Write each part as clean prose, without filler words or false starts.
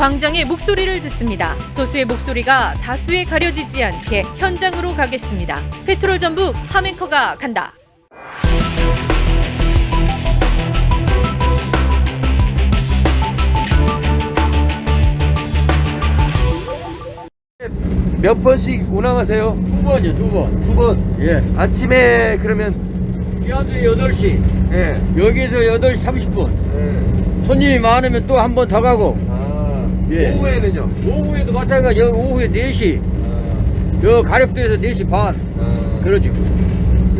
광장의 목소리를 듣습니다. 소수의 목소리가 다수에 가려지지 않게 현장으로 가겠습니다. 페트롤 전북 함앵커가 간다. 몇 번씩 운항하세요? 두 번이요, 두 번. 두 번. 예. 아침에 그러면 야들 8시. 예. 여기서 8시 30분. 예. 손님이 많으면 또 한 번 더 가고. 아. 예. 오후에는요? 오후에도 마찬가지. 오후에 4시. 여 가력도에서 4시 반. 그러죠.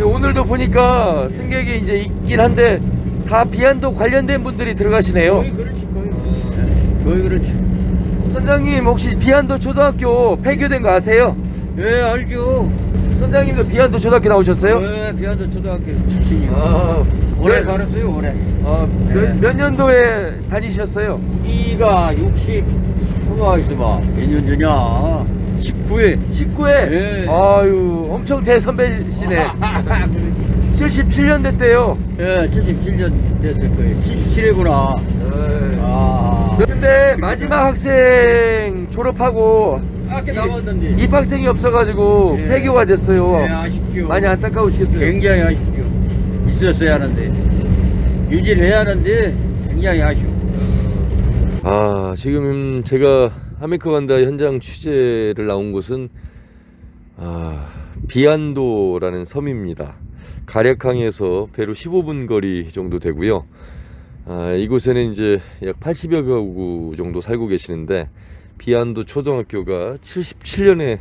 오늘도 보니까 승객이 이제 있긴 한데 다 비안도 관련된 분들이 들어가시네요. 거의 그렇지, 거의. 거의 그렇지. 선장님 혹시 비안도 초등학교 폐교된 거 아세요? 예, 알죠. 선장님도 비안도 초등학교 나오셨어요? 예, 비안도 초등학교 출신이요. 아, 올해 살았어요, 올해. 몇 년도에 다니셨어요? 이가 60, 뭐가 있어봐. 몇 년 전이야? 19회. 19회? 예. 아유, 엄청 대선배시네. 77년 됐대요. 예, 77년 됐을 거예요. 77회구나. 아. 근데 마지막 학생 졸업하고 아까 나왔는데. 입학생이 없어가지고 예. 폐교가 됐어요. 네, 아쉽죠. 많이 안타까우시겠어요? 굉장히 아쉽죠. 있었어야 하는데. 유지를 해야 하는데 굉장히 아쉬워. 아, 지금 제가 함앵커 간다 현장 취재를 나온 곳은 비안도라는 섬입니다. 가략항에서 배로 15분 거리 정도 되고요. 이곳에는 이제 약 80여 가구 정도 살고 계시는데 비안도 초등학교가 77년의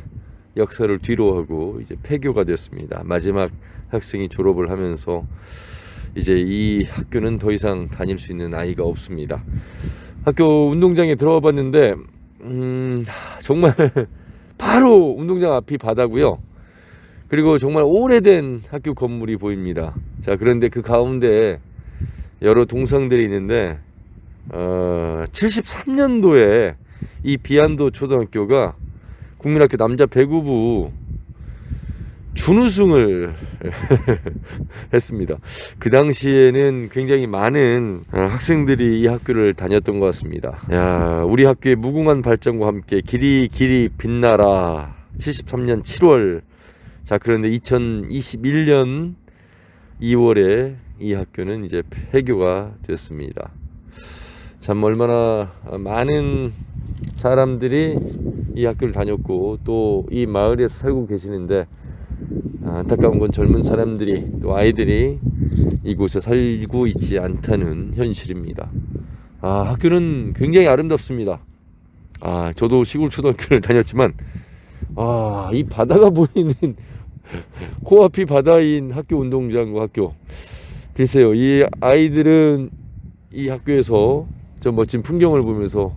역사를 뒤로하고 이제 폐교가 됐습니다. 마지막 학생이 졸업을 하면서 이제 이 학교는 더 이상 다닐 수 있는 아이가 없습니다. 학교 운동장에 들어와 봤는데 정말 바로 운동장 앞이 바다고요. 그리고 정말 오래된 학교 건물이 보입니다. 자, 그런데 그 가운데 여러 동상들이 있는데 73년도에 이 비안도 초등학교가 국민학교 남자 배구부 준우승을 했습니다. 그 당시에는 굉장히 많은 학생들이 이 학교를 다녔던 것 같습니다. 야, 우리 학교의 무궁한 발전과 함께 길이 빛나라. 73년 7월. 자, 그런데 2021년 2월에 이 학교는 이제 폐교가 됐습니다. 참 얼마나 많은 사람들이 이 학교를 다녔고 또 이 마을에서 살고 계시는데 안타까운 건 젊은 사람들이 또 아이들이 이곳에 살고 있지 않다는 현실입니다. 학교는 굉장히 아름답습니다. 저도 시골 초등학교를 다녔지만 이 바다가 보이는 코앞이 바다인 학교 운동장과 학교. 글쎄요, 이 아이들은 이 학교에서 저 멋진 풍경을 보면서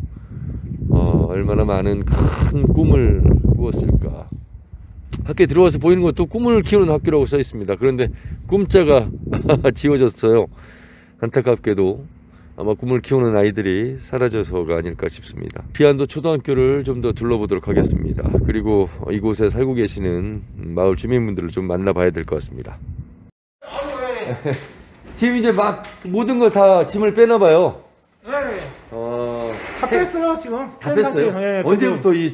얼마나 많은 큰 꿈을 꾸었을까. 학교에 들어와서 보이는 것도 꿈을 키우는 학교라고 써 있습니다. 그런데 꿈자가 지워졌어요. 안타깝게도 아마 꿈을 키우는 아이들이 사라져서가 아닐까 싶습니다. 비안도 초등학교를 좀 더 둘러보도록 하겠습니다. 그리고 이곳에 살고 계시는 마을 주민분들을 좀 만나봐야 될 것 같습니다. 지금 이제 막 모든 걸 다 짐을 빼나 봐요. 네. 다 뺐어요 지금. 다 뺐어요? 네, 언제부터 이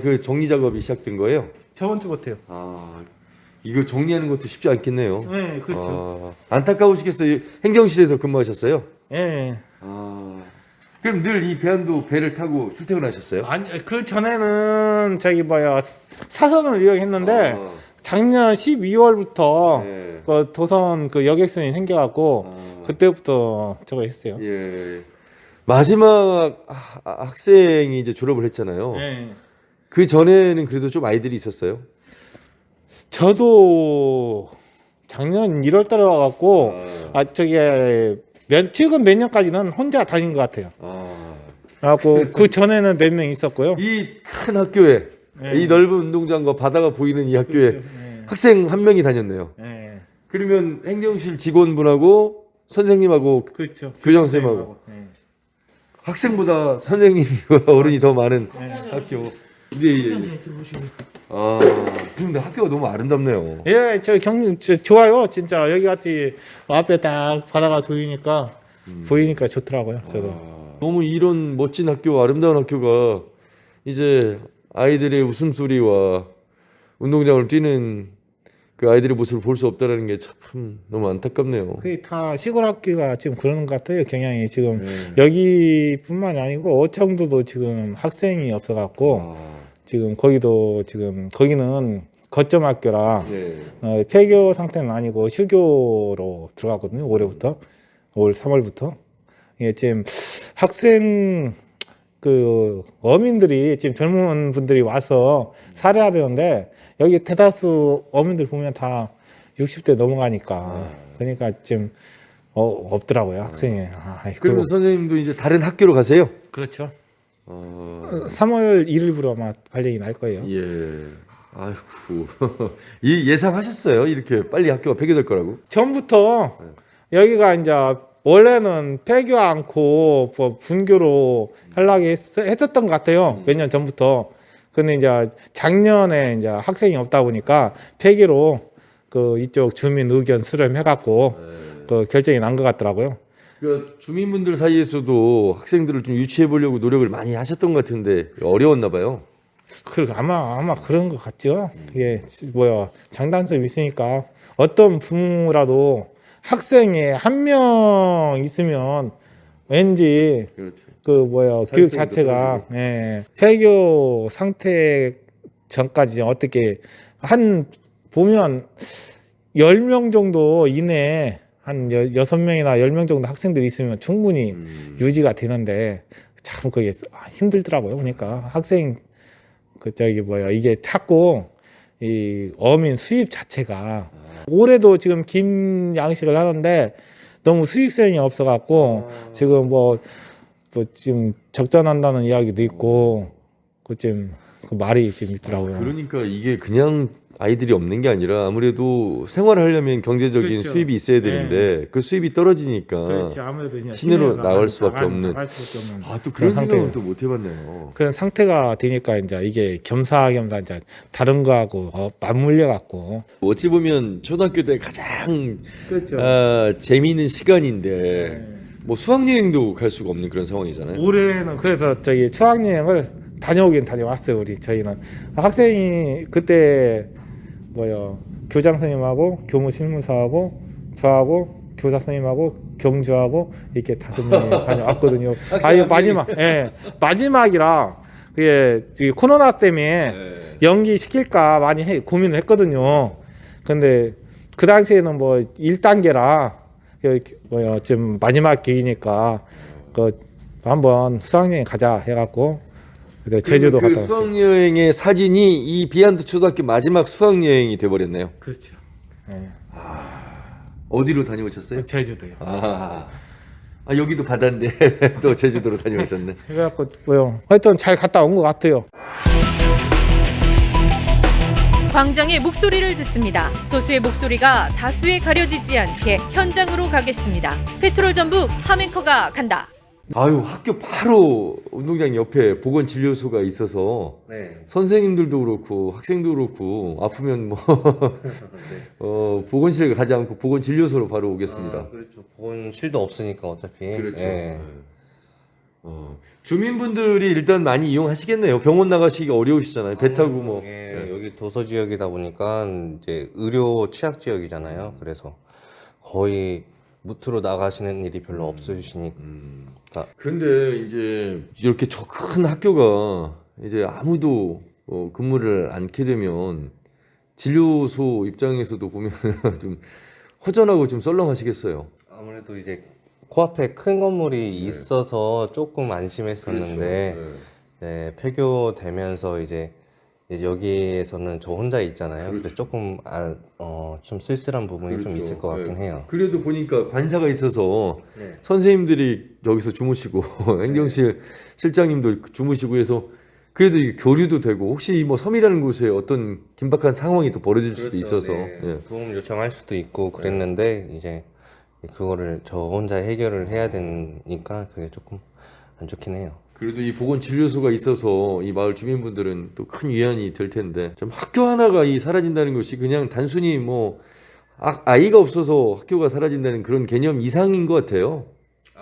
그 정리 작업이 시작된 거예요? 저번 주부터요. 이거 정리하는 것도 쉽지 않겠네요. 네, 그렇죠. 안타까우시겠어요. 행정실에서 근무하셨어요? 네. 그럼 늘 이 배안도 배를 타고 출퇴근하셨어요? 아니 그 전에는 사선을 이용했는데 작년 12월부터 네. 그 도선 그 여객선이 생겨갖고 그때부터 저거 했어요. 예. 마지막 학생이 이제 졸업을 했잖아요. 네. 그 전에는 그래도 좀 아이들이 있었어요? 저도 작년 1월달에 와갖고 최근 몇 년까지는 혼자 다닌 것 같아요. 그래갖고 그 전에는 몇 명 있었고요. 이 큰 학교에 네. 이 넓은 운동장과 바다가 보이는 이 학교에 그렇죠. 네. 학생 한 명이 다녔네요. 네. 그러면 행정실 직원분하고 선생님하고 그렇죠. 교장선생님하고 네. 학생보다 선생님과 어른이 더 많은 학교. 예. 근데 학교가 너무 아름답네요. 예, 좋아요. 진짜 여기 같이 앞에 딱 바다가 보이니까 좋더라고요. 저도. 너무 이런 멋진 학교, 아름다운 학교가 이제 아이들의 웃음소리와 운동장을 뛰는 그 아이들의 모습을 볼 수 없다라는 게 참 너무 안타깝네요. 그게 다 시골 학교가 지금 그러는 것 같아요. 경향이 지금 여기뿐만이 아니고 어청도도 지금 학생이 없어갖고 지금 거기도 지금 거기는 거점 학교라 네. 폐교 상태는 아니고 휴교로 들어갔거든요. 올해부터 올 3월부터 이게 지금 학생 그 어민들이 지금 젊은 분들이 와서 살해하려는데 여기 대다수 어민들 보면 다 60대 넘어가니까 그러니까 지금 없더라고요 학생이. 그러면 선생님도 이제 다른 학교로 가세요? 그렇죠. 3월 1일부로 아마 발령이 날 거예요. 예. 아이고. 이 예상하셨어요? 이렇게 빨리 학교가 폐교될 거라고? 전부터 여기가 이제 원래는 폐교 않고 뭐 분교로 하려고 했었던 것 같아요. 몇 년 전부터. 근데 이제 작년에 이제 학생이 없다 보니까 폐교로 그 이쪽 주민 의견 수렴해갖고 그 결정이 난 것 같더라고요. 그 주민분들 사이에서도 학생들을 좀 유치해 보려고 노력을 많이 하셨던 것 같은데 어려웠나 봐요. 그 아마 그런 것 같죠. 이게 뭐야 장단점이 있으니까 어떤 부모라도 학생이 한 명 있으면 왠지 그렇죠. 그 뭐야 교육 자체가 폐교 상태 전까지 어떻게 한 보면 10명 정도 이내에 한 6명이나 10명 정도 학생들이 있으면 충분히 유지가 되는데 참 그게 힘들더라고요. 그러니까 학생 그 저기 뭐야 이게 자꾸 이 어민 수입 자체가 올해도 지금 김 양식을 하는데 너무 수익성이 없어갖고 지금 뭐 지금 적자난다는 이야기도 있고 그 지금 그 말이 지금 있더라고요. 그러니까 이게 그냥 아이들이 없는 게 아니라 아무래도 생활을 하려면 경제적인 그렇죠. 수입이 있어야 되는데 그 수입이 떨어지니까 그렇지 아무래도 그냥 시내로 나갈 수밖에 없는. 나갈 수밖에 없는 아, 또 그런 상태. 생각은 또 못 해봤네요. 그런 상태가 되니까 이제 이게 겸사겸사 이제 다른 거하고 맞물려 갖고 어찌 보면 초등학교 때 가장 그렇죠. 재미있는 시간인데 뭐 수학여행도 갈 수가 없는 그런 상황이잖아요. 올해는 그래서 저기 추학여행을 다녀오긴 다녀왔어요. 우리 저희는 학생이 그때 뭐요 교장 선생님하고 교무 실무사하고 저하고 교사 선생님하고 경주하고 이렇게 5명이 다녀왔거든요. 아유 마지막이라 그게 코로나 때문에 연기 시킬까 많이 고민을 했거든요. 근데 그 당시에는 뭐 1단계라 뭐야 지금 마지막 기회니까 그 한번 수학여행 가자 해갖고 제주도 그 갔다 왔어요. 수학여행의 사진이 이 비안드 초등학교 마지막 수학여행이 돼버렸네요. 그렇죠. 네. 어디로 다녀오셨어요? 제주도요. 여기도 바다인데 또 제주도로 다녀오셨네. 그래갖고 뭐요 하여튼 잘 갔다 온 것 같아요. 광장의 목소리를 듣습니다. 소수의 목소리가 다수에 가려지지 않게 현장으로 가겠습니다. 페트롤 전북 하멘커가 간다. 아유, 학교 바로 운동장 옆에 보건진료소가 있어서 선생님들도 그렇고 학생도 그렇고 아프면 뭐 보건실 가지 않고 보건진료소로 바로 오겠습니다. 그렇죠. 보건실도 없으니까 어차피. 그렇죠. 예. 주민분들이 일단 많이 이용하시겠네요. 병원 나가시기가 어려우시잖아요. 배 타고 뭐. 예, 여기 도서 지역이다 보니까 이제 의료 취약 지역이잖아요. 그래서 거의 무트로 나가시는 일이 별로 없으시니까. 근데 이제 이렇게 저 큰 학교가 이제 아무도 근무를 않게 되면 진료소 입장에서도 보면 좀 허전하고 좀 썰렁하시겠어요. 아무래도 이제 코앞에 큰 건물이 있어서 조금 안심했었는데 그렇죠. 네, 폐교되면서 이제 여기에서는 저 혼자 있잖아요. 그렇죠. 그래서 조금 좀 쓸쓸한 부분이 좀 있을 것 같긴 해요. 그래도 보니까 관사가 있어서 네. 선생님들이 여기서 주무시고 행정실 실장님도 주무시고 해서 그래도 이게 교류도 되고 혹시 뭐 섬이라는 곳에 어떤 긴박한 상황이 또 벌어질 수도 있어서 예. 도움 요청할 수도 있고 그랬는데 이제 그거를 저 혼자 해결을 해야 되니까 그게 조금 안 좋긴 해요. 그래도 이 보건진료소가 있어서 이 마을 주민분들은 또 큰 위안이 될 텐데 좀 학교 하나가 이 사라진다는 것이 그냥 단순히 뭐 아이가 없어서 학교가 사라진다는 그런 개념 이상인 것 같아요.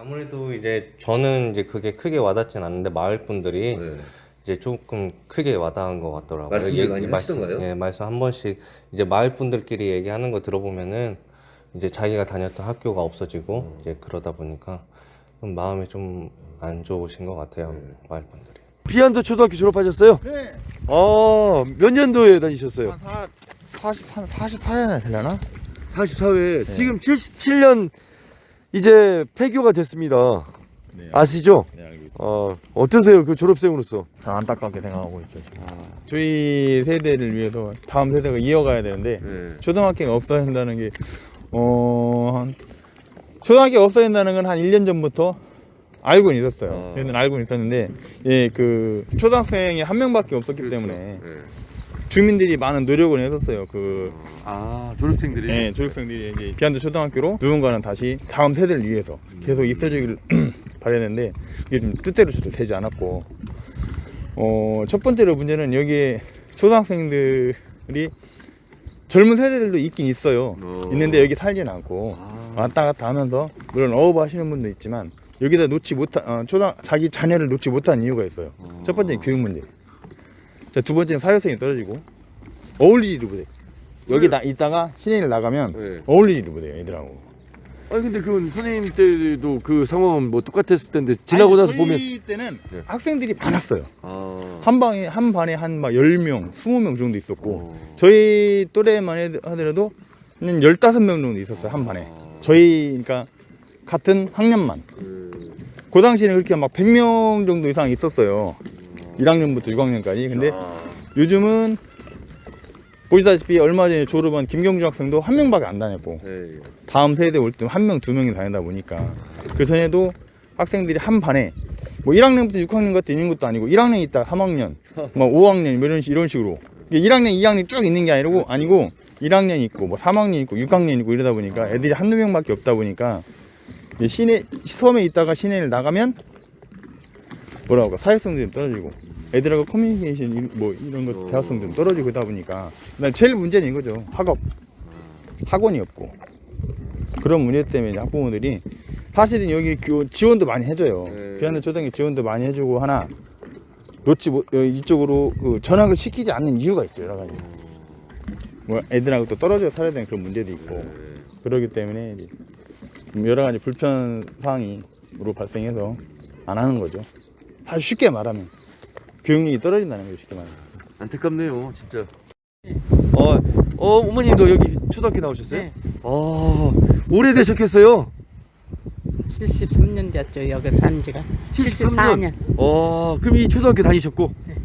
아무래도 이제 저는 이제 그게 크게 와닿진 않는데 마을 분들이 네. 이제 조금 크게 와닿은 것 같더라고요. 말씀을 많이 말씀, 하시던가요? 예, 말씀 한 번씩 이제 마을 분들끼리 얘기하는 거 들어보면은 이제 자기가 다녔던 학교가 없어지고 이제 그러다 보니까 좀 마음이 좀 안 좋으신 것 같아요. 마을 분들이. 비안도 초등학교 졸업하셨어요? 네. 몇 년도에 다니셨어요? 한 44년에 되려나? 44회. 지금 77년 이제 폐교가 됐습니다. 네. 아시죠? 네, 알고 있습니다. 어떠세요? 그 졸업생으로서? 안타깝게 생각하고 있죠. 저희 세대를 위해서 다음 세대가 이어가야 되는데 네. 초등학교가 없어야 된다는 게 초등학교 없어야 된다는 건 한 1년 전부터 알고는 있었어요. 저희는 알고는 있었는데 예, 그 초등학생이 한 명밖에 없었기 때문에 네. 주민들이 많은 노력을 했었어요. 졸업생들이? 네, 조육생들이 이제 비안도 초등학교로 누군가는 다시 다음 세대를 위해서 계속 있어주기를 바랬는데 이게 좀 뜻대로 되지 않았고 첫 번째로 문제는 여기에 초등학생들이 젊은 세대들도 있긴 있어요. 있는데 여기 살진 않고 왔다 갔다 하면서 물론 어업 하시는 분도 있지만 여기다 놓지 못한 자기 자녀를 놓지 못한 이유가 있어요. 첫 번째는 교육 문제. 자, 두 번째는 사회성이 떨어지고 어울리지를 못해. 여기 있다가 시내를 나가면 네. 어울리지를 못해요, 애들하고. 아니 근데 그건 선생님 때도 그 상황은 뭐 똑같았을 텐데 지나고 나서 보면 저희 때는 네. 학생들이 많았어요. 아, 한 반에 한 막 10명, 20명 정도 있었고 저희 또래만 하더라도 한 15명 정도 있었어요, 한 반에. 저희 그러니까 같은 학년만. 그 당시에는 그렇게 막 100명 정도 이상 있었어요. 1학년부터 6학년까지. 근데 요즘은 보시다시피 얼마 전에 졸업한 김경주 학생도 한 명밖에 안 다녔고 네. 다음 세대 올 때 한 명, 두 명이 다니다 보니까 그 전에도 학생들이 한 반에 뭐 1학년부터 6학년까지 있는 것도 아니고 1학년 있다 3학년, 뭐 5학년 이런 식으로 1학년, 2학년 쭉 있는 게 아니고 1학년 있고 뭐 3학년 있고 6학년 있고 이러다 보니까 애들이 한두 명밖에 없다 보니까 이제 섬에 있다가 시내를 나가면 뭐라고 할까 사회성들이 떨어지고 애들하고 커뮤니케이션 뭐 이런 거 대화성도 좀 떨어지고 그러다 보니까 제일 문제는 이거죠. 학원이 없고 그런 문제 때문에 학부모들이 사실은 여기 지원도 많이 해줘요. 비안도 초등학교 지원도 많이 해주고 하나 이쪽으로 그 전학을 시키지 않는 이유가 있죠. 여러 가지 뭐 애들하고 또 떨어져 살아야 되는 그런 문제도 있고 그러기 때문에 이제 여러 가지 불편 사항으로 발생해서 안 하는 거죠. 사실 쉽게 말하면 교육력이 떨어진다는 거죠. 쉽게 말하면. 안타깝네요, 진짜. 어머님도 여기 초등학교 나오셨어요? 네. 오래되셨겠어요? 73년 됐죠. 여기 산 지가 74년. 그럼 이 초등학교 다니셨고? 네.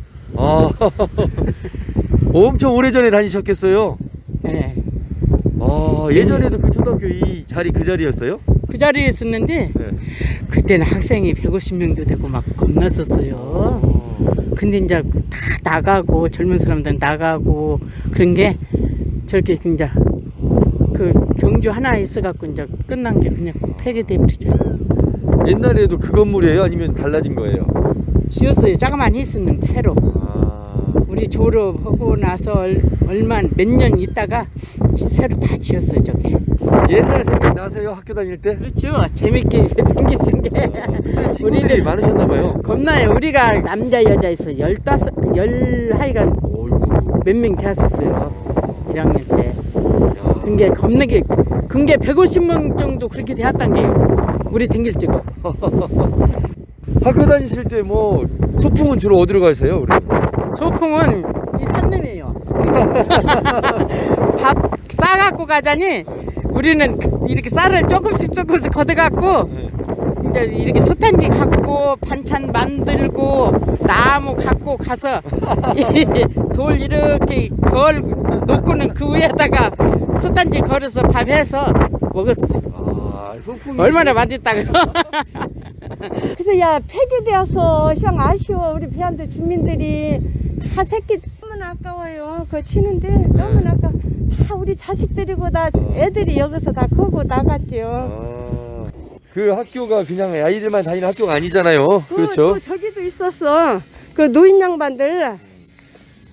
엄청 오래전에 다니셨겠어요? 네. 예전에도 그 초등학교 이 자리 그 자리였어요? 그 자리에 있었는데 네. 그때는 학생이 150명도 되고 막 겁났었어요. 근데 이제 다 나가고 젊은 사람들 나가고 그런 게 저렇게 이제 그 경주 하나 있어갖고 이제 끝난 게 그냥 폐기돼 버리죠. 옛날에도 그 건물이에요? 아니면 달라진 거예요? 지었어요. 조그만 있었는데 새로. 우리 졸업하고 나서 몇 년 있다가 새로 다 지었어요. 저게. 옛날 생각 나세요? 학교 다닐 때? 그렇죠. 재밌게 생겼은 게. 친구들이 우리들 많으셨나 봐요. 겁나요. 우리가 남자 여자 있어 15 하여간 몇 명 되었었어요. 1학년 때. 그게 겁나게 그게 150명 정도 그렇게 되었단 게요. 우리 댕길 적은. 학교 다니실 때 뭐 소풍은 주로 어디로 가세요? 소풍은 이 산림이에요. 밥 싸갖고 가자니 우리는 이렇게 쌀을 조금씩 걷어갖고 이제 이렇게 솥단지 갖고 반찬 만들고 나무 갖고 가서 돌 이렇게 놓고는 그 위에다가 솥단지 걸어서 밥 해서 먹었어. 소풍이 얼마나 맛있다고. 그래서 야 폐기되어서 형 아쉬워. 우리 비안도 주민들이 다 새끼 너무 아까워요. 그거 치는데 너무 아까 다 우리 자식들이고 다 애들이 여기서 다 크고 나갔죠. 그 학교가 그냥 아이들만 다니는 학교가 아니잖아요. 그렇죠. 또 저기도 있었어. 그 노인 양반들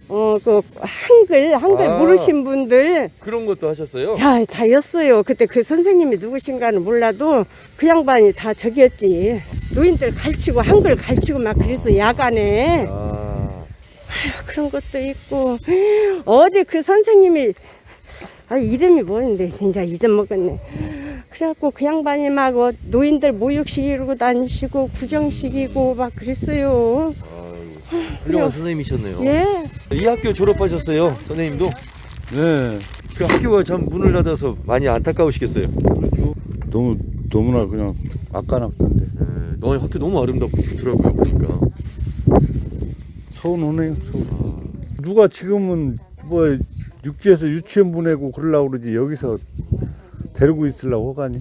그 한글 아. 모르신 분들 그런 것도 하셨어요? 야 다였어요. 그때 그 선생님이 누구신가는 몰라도 그 양반이 다 저기였지. 노인들 가르치고 한글 가르치고 막 그랬어 야간에. 그런 것도 있고 어디 그 선생님이 이름이 뭐였는데 진짜 잊어먹었네. 그래갖고 그 양반이 막 노인들 모욕시키고 다니시고 구정시키고 막 그랬어요. 훌륭한 선생님이셨네요. 예. 이 학교 졸업하셨어요, 선생님도? 네, 그 학교가 참 문을 닫아서 많이 안타까우시겠어요. 너무나 그냥 아까웠는데 학교 너무 아름답더라고요, 보니까. 서운하네요. 누가 지금은 뭐 육지에서 유치원 보내고 그러려고 그러지 여기서 데리고 있으려고 하가니.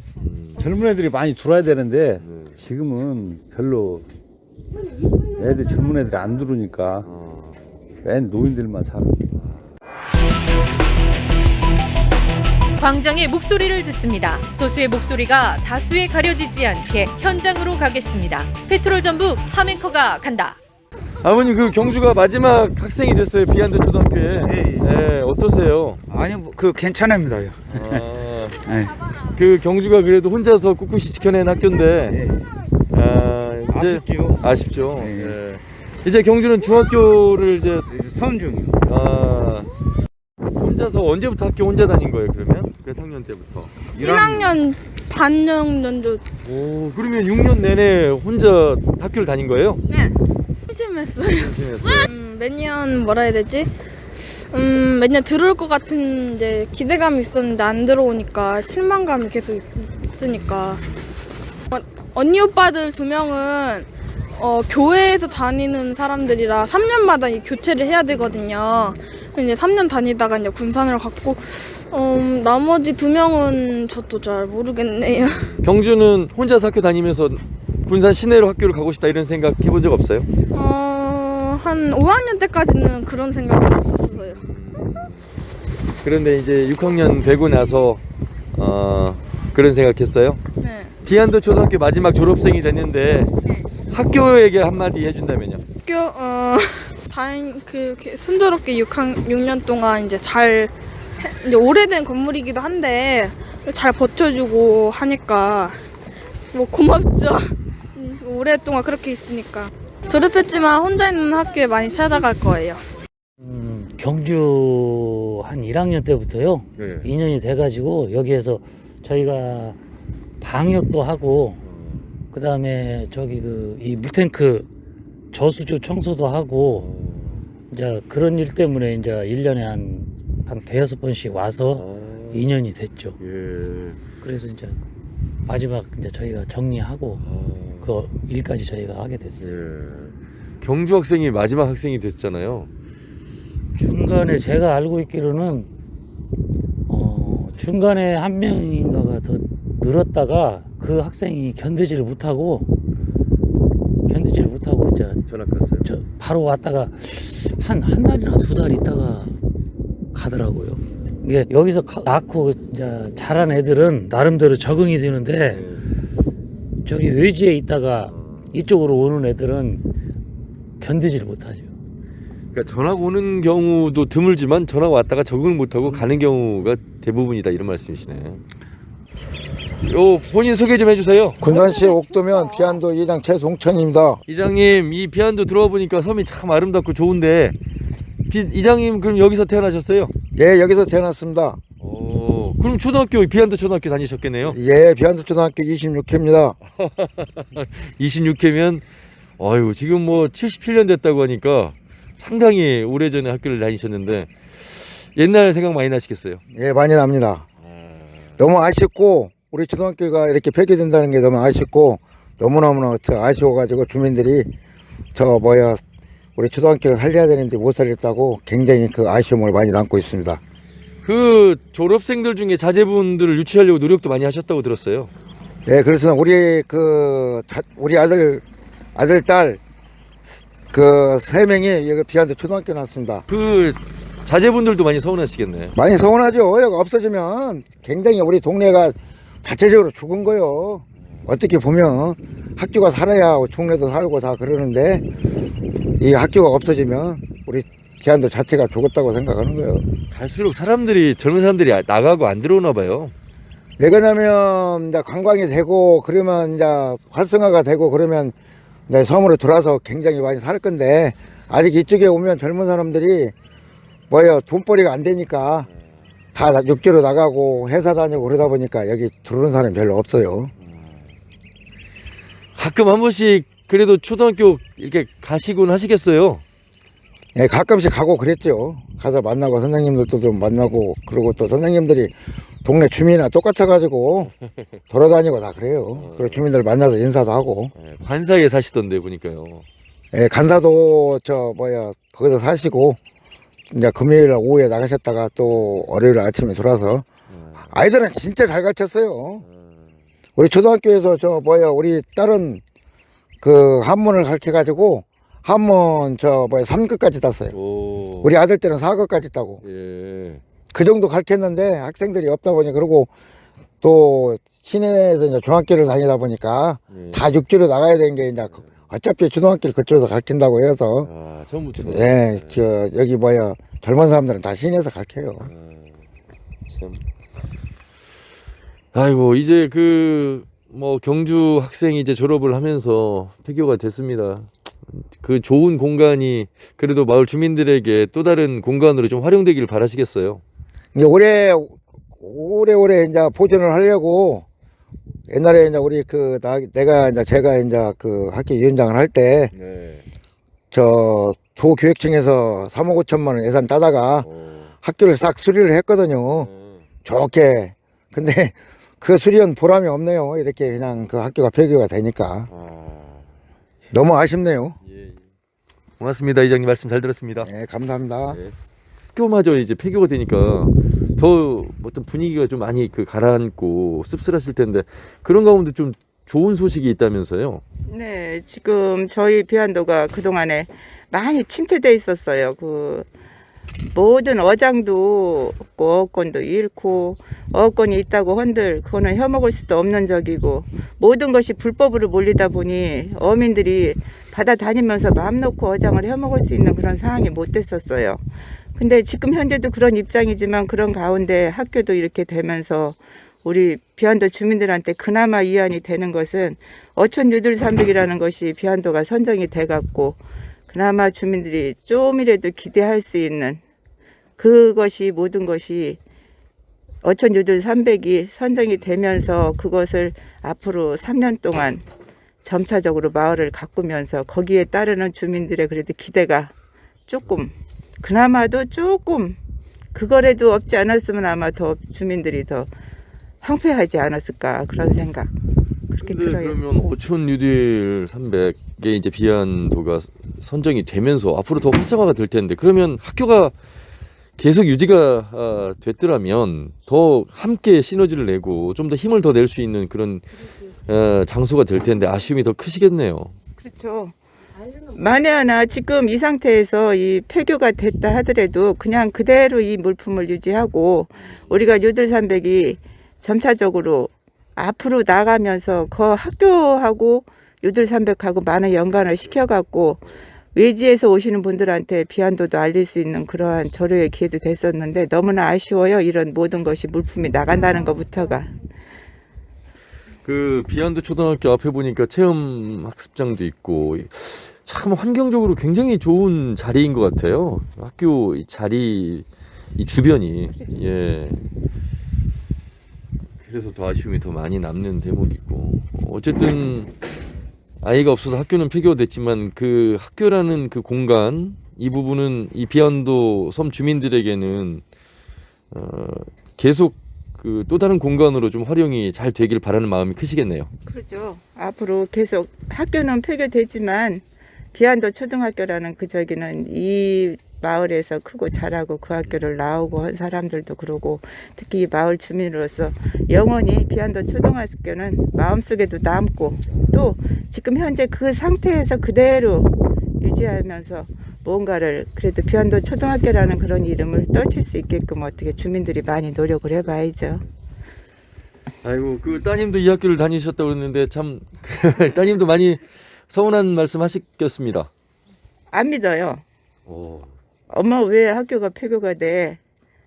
젊은 애들이 많이 들어와야 되는데 지금은 별로 애들 젊은 애들이 안 들어오니까 맨 노인들만 살아. 광장의 목소리를 듣습니다. 소수의 목소리가 다수에 가려지지 않게 현장으로 가겠습니다. 페트롤 전북 함앵커가 간다. 아버님 그 경주가 마지막 학생이 됐어요, 비안도 초등학교에. 네, 어떠세요? 아니 괜찮습니다. 아, 네. 그 경주가 그래도 혼자서 꿋꿋이 지켜낸 학교인데 이제 아쉽죠. 네. 네. 이제 경주는 중학교를 이제 서원 중이요. 혼자서 언제부터 학교 혼자 다닌 거예요? 그러면 몇 학년 때부터? 1학년 반 정도. 오, 그러면 6년 내내 혼자 학교를 다닌 거예요? 네. 심심했어요. 매년 뭐라 해야 되지? 매년 들어올 것 같은 이제 기대감이 있었는데 안 들어오니까 실망감이 계속 있으니까. 언니 오빠들 2명은 교회에서 다니는 사람들이라 3년마다 이 교체를 해야 되거든요. 이제 3년 다니다가 이제 군산을 갔고 나머지 2명은 저도 잘 모르겠네요. 경주는 혼자서 학교 다니면서 군산 시내로 학교를 가고 싶다 이런 생각 해본 적 없어요? 한 5학년 때까지는 그런 생각은 없었어요. 그런데 이제 6학년 되고 나서 그런 생각했어요? 네. 비안도 초등학교 마지막 졸업생이 됐는데 학교에게 한마디 해준다면요? 순조롭게 6년 동안 이제 이제 오래된 건물이기도 한데 잘 버텨주고 하니까 뭐 고맙죠. 오랫동안 그렇게 있으니까. 졸업했지만 혼자 있는 학교에 많이 찾아갈 거예요. 경주 한 1학년 때부터요. 네. 2년이 돼가지고 여기에서 저희가 방역도 하고 그 다음에 저기 이 물탱크 저수조 청소도 하고 이제 그런 일 때문에 이제 1년에 한 대여섯 번씩 와서 2년이 됐죠. 예. 그래서 이제 마지막 이제 저희가 정리하고 그 일까지 저희가 하게 됐어요. 예. 경주 학생이 마지막 학생이 됐잖아요. 중간에 제가 알고 있기로는 중간에 한 명인가가 더 늘었다가 그 학생이 견디지를 못하고 이제 전학 갔어요. 바로 왔다가 한 달이나 2달 있다가 가더라고요. 이게 여기서 낳고 이제 자란 애들은 나름대로 적응이 되는데 저기 외지에 있다가 이쪽으로 오는 애들은 견디지를 못하죠. 그러니까 전학 오는 경우도 드물지만 전학 왔다가 적응을 못하고 가는 경우가 대부분이다 이런 말씀이시네요. 본인 소개 좀 해주세요. 군산시 옥도면 비안도 이장 최송천입니다. 이장님, 이 비안도 들어와 보니까 섬이 참 아름답고 좋은데 이장님 그럼 여기서 태어나셨어요? 예, 여기서 태어났습니다. 그럼 초등학교 비안도 초등학교 다니셨겠네요? 예, 비안도 초등학교 26회입니다. 26회면 지금 뭐 77년 됐다고 하니까 상당히 오래전에 학교를 다니셨는데 옛날 생각 많이 나시겠어요? 예, 많이 납니다. 너무 아쉽고 우리 초등학교가 이렇게 폐교된다는 게 너무 아쉽고 너무너무나 아쉬워가지고 주민들이 우리 초등학교를 살려야 되는데 못 살렸다고 굉장히 그 아쉬움을 많이 남고 있습니다. 그 졸업생들 중에 자제분들을 유치하려고 노력도 많이 하셨다고 들었어요. 예, 그래서 우리 아들 딸 그 3명이 여기 비안도 초등학교 나왔습니다. 그 자제분들도 많이 서운하시겠네. 많이 서운하죠. 여기 없어지면 굉장히 우리 동네가 자체적으로 죽은 거요. 어떻게 보면 학교가 살아야 동네도 살고 다 그러는데 이 학교가 없어지면 우리 비안도 자체가 죽었다고 생각하는 거예요. 갈수록 젊은 사람들이 나가고 안 들어오나 봐요. 왜 그러냐면 이제 관광이 되고 그러면 이제 활성화가 되고 그러면 이제 섬으로 들어와서 굉장히 많이 살 건데 아직 이쪽에 오면 젊은 사람들이 돈벌이가 안 되니까 다 육지로 나가고 회사 다니고 그러다 보니까 여기 들어오는 사람이 별로 없어요. 가끔 한 번씩 그래도 초등학교 이렇게 가시곤 하시겠어요? 예, 가끔씩 가고 그랬죠. 가서 만나고 선생님들도 좀 만나고 그리고 또 선생님들이 동네 주민이나 똑같아가지고 돌아다니고 다 그래요. 그리고 주민들 만나서 인사도 하고. 관사에 사시던데 보니까요. 예, 간사도 거기서 사시고 이제 금요일 오후에 나가셨다가 또 월요일 아침에 돌아서 아이들은 진짜 잘 가르쳤어요. 우리 초등학교에서 우리 딸은 그 한문을 가르쳐가지고 한문 3급까지 땄어요. 우리 아들 때는 4급까지 따고. 예. 그 정도 가르쳤는데 학생들이 없다 보니 그러고 또 시내에서 이제 중학교를 다니다 보니까 다 육지로 나가야 되는 게 이제 어차피 초등학교를 그쪽에서 가르친다고 해서 전부 예, 여기 젊은 사람들은 다 시내에서 가르쳐요. 아이고 이제 경주 학생이 이제 졸업을 하면서 폐교가 됐습니다. 그 좋은 공간이 그래도 마을 주민들에게 또 다른 공간으로 좀 활용되길 바라시겠어요. 이제 오래오래 이제 보존을 하려고 옛날에 이제 제가 이제 그 학교 위원장을 할 때 도교육청에서 3억 5천만 원 예산 따다가 학교를 싹 수리를 했거든요. 좋게. 근데 그 수리는 보람이 없네요. 이렇게 그냥 그 학교가 폐교가 되니까. 너무 아쉽네요. 고맙습니다. 이장님 말씀 잘 들었습니다. 네, 감사합니다. 학교마저 이제 폐교가 되니까 더 어떤 분위기가 좀 많이 가라앉고 씁쓸하실 텐데 그런 가운데 좀 좋은 소식이 있다면서요? 네, 지금 저희 비안도가 그동안에 많이 침체돼 있었어요. 모든 어장도 없고 어업권도 잃고 어업권이 있다고 한들 그거는 해먹을 수도 없는 적이고 모든 것이 불법으로 몰리다 보니 어민들이 바다 다니면서 마음 놓고 어장을 해먹을 수 있는 그런 상황이 못 됐었어요. 근데 지금 현재도 그런 입장이지만 그런 가운데 학교도 이렇게 되면서 우리 비안도 주민들한테 그나마 위안이 되는 것은 어촌 유들산백이라는 것이 비안도가 선정이 돼갖고 그나마 주민들이 좀이라도 기대할 수 있는 그것이 모든 것이 어촌 유들산백이 선정이 되면서 그것을 앞으로 3년 동안 점차적으로 마을을 가꾸면서 거기에 따르는 주민들의 그래도 기대가 조금 그나마도 조금 그거라도 없지 않았으면 아마 더 주민들이 더 황폐하지 않았을까 그런 생각 그렇게 들어요. 그러면 어촌 뉴딜 300에 이제 비안도가 선정이 되면서 앞으로 더 활성화가 될 텐데 그러면 학교가 계속 유지가 됐더라면 더 함께 시너지를 내고 좀 더 힘을 더 낼 수 있는 그런 장소가 될 텐데 아쉬움이 더 크시겠네요. 그렇죠. 만에 하나 지금 이 상태에서 이 폐교가 됐다 하더라도 그냥 그대로 이 물품을 유지하고 우리가 유들산백이 점차적으로 앞으로 나가면서 그 학교하고 유들산백하고 많은 연관을 시켜갖고 외지에서 오시는 분들한테 비안도도 알릴 수 있는 그러한 조례의 기회도 됐었는데 너무나 아쉬워요. 이런 모든 것이 물품이 나간다는 것부터가. 그 비안도 초등학교 앞에 보니까 체험 학습장도 있고 참 환경적으로 굉장히 좋은 자리인 것 같아요. 학교 이 자리 이 주변이 예. 그래서 더 아쉬움이 더 많이 남는 대목이고 어쨌든 아이가 없어서 학교는 폐교됐지만 그 학교라는 그 공간 이 부분은 이 비안도 섬 주민들에게는 계속 그 또 다른 공간으로 좀 활용이 잘 되길 바라는 마음이 크시겠네요. 그렇죠. 앞으로 계속 학교는 폐교되지만 비안도 초등학교라는 그 저기는 이 마을에서 크고 자라고 그 학교를 나오고 한 사람들도 그러고 특히 이 마을 주민으로서 영원히 비안도 초등학교는 마음속에도 남고 또 지금 현재 그 상태에서 그대로 유지하면서 뭔가를 그래도 비안도 초등학교라는 그런 이름을 떨칠 수 있게끔 어떻게 주민들이 많이 노력을 해봐야죠. 아이고 그 따님도 이 학교를 다니셨다고 그랬는데 참 따님도 많이 서운한 말씀 하셨겠습니다. 안 믿어요. 엄마 왜 학교가 폐교가 돼?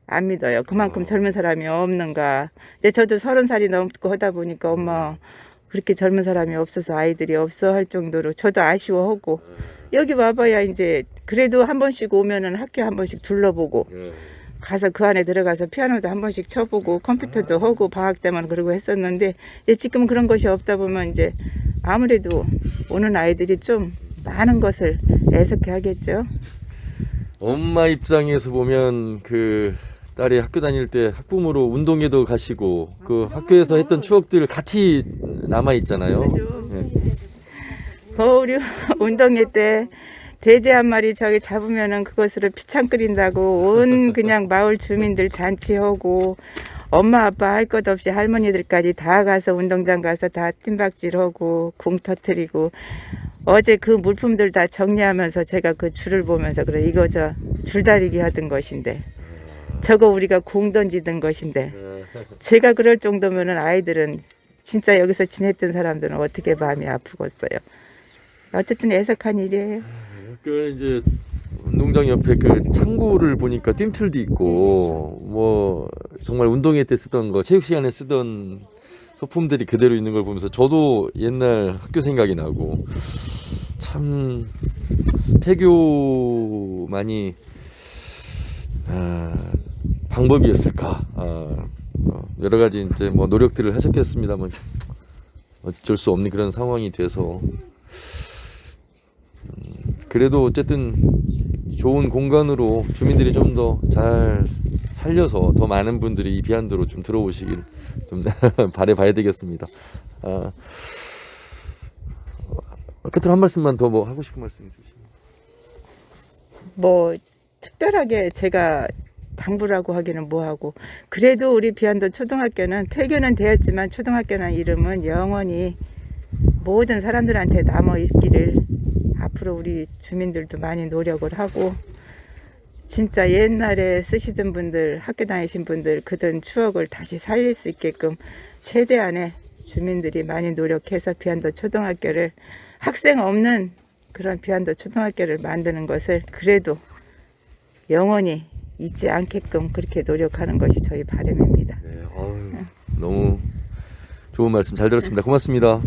안 믿어요. 그만큼 젊은 사람이 없는가. 이제 저도 30살이 넘고 하다 보니까 엄마 그렇게 젊은 사람이 없어서 아이들이 없어 할 정도로 저도 아쉬워하고 여기 와봐야 이제 그래도 한 번씩 오면은 학교 한 번씩 둘러보고 가서 그 안에 들어가서 피아노도 한 번씩 쳐보고 컴퓨터도 하고 방학 때만 그러고 했었는데 이제 지금 그런 것이 없다 보면 이제 아무래도 오는 아이들이 좀 많은 것을 애석해 하겠죠. 엄마 입장에서 보면 그 딸이 학교 다닐 때 학부모로 운동회도 가시고 그 학교에서 했던 추억들 같이 남아 있잖아요. 우리 운동회 때 돼지 한 마리 저기 잡으면은 그것으로 피창 끓인다고 온 그냥 마을 주민들 잔치하고 엄마 아빠 할 것 없이 할머니들까지 다 가서 운동장 가서 다 팀박질하고 공 터트리고 어제 그 물품들 다 정리하면서 제가 그 줄을 보면서 그래 이거 저 줄다리기 하던 것인데 저거 우리가 공 던지던 것인데 제가 그럴 정도면은 아이들은 진짜 여기서 지냈던 사람들은 어떻게 마음이 아프겠어요. 어쨌든 애석한 일이에요. 그 이제 운동장 옆에 그 창고를 보니까 뜀틀도 있고 뭐 정말 운동회 때 쓰던 거 체육 시간에 쓰던 소품들이 그대로 있는 걸 보면서 저도 옛날 학교 생각이 나고 참 폐교만이 방법이었을까. 여러 가지 이제 뭐 노력들을 하셨겠습니다만 어쩔 수 없는 그런 상황이 돼서 그래도 어쨌든 좋은 공간으로 주민들이 좀 더 잘 살려서 더 많은 분들이 이 비안도로 좀 들어오시길 좀 바라봐야 되겠습니다. 끝으로 한 말씀만 더 뭐 하고 싶은 말씀 있으시면? 뭐 특별하게 제가 당부라고 하기는 뭐하고 그래도 우리 비안도 초등학교는 폐교는 되었지만 초등학교라는 이름은 영원히 모든 사람들한테 남아있기를 앞으로 우리 주민들도 많이 노력을 하고 진짜 옛날에 쓰시던 분들 학교 다니신 분들 그런 추억을 다시 살릴 수 있게끔 최대한의 주민들이 많이 노력해서 비안도 초등학교를 학생 없는 그런 비안도 초등학교를 만드는 것을 그래도 영원히 잊지 않게끔 그렇게 노력하는 것이 저희 바람입니다. 네, 너무 좋은 말씀 잘 들었습니다. 고맙습니다.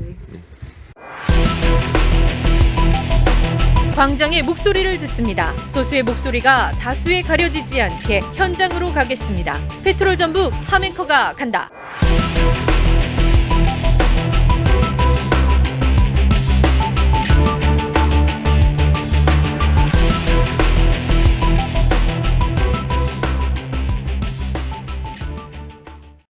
광장의 목소리를 듣습니다. 소수의 목소리가 다수에 가려지지 않게 현장으로 가겠습니다. 페트롤 전북 하멘커가 간다.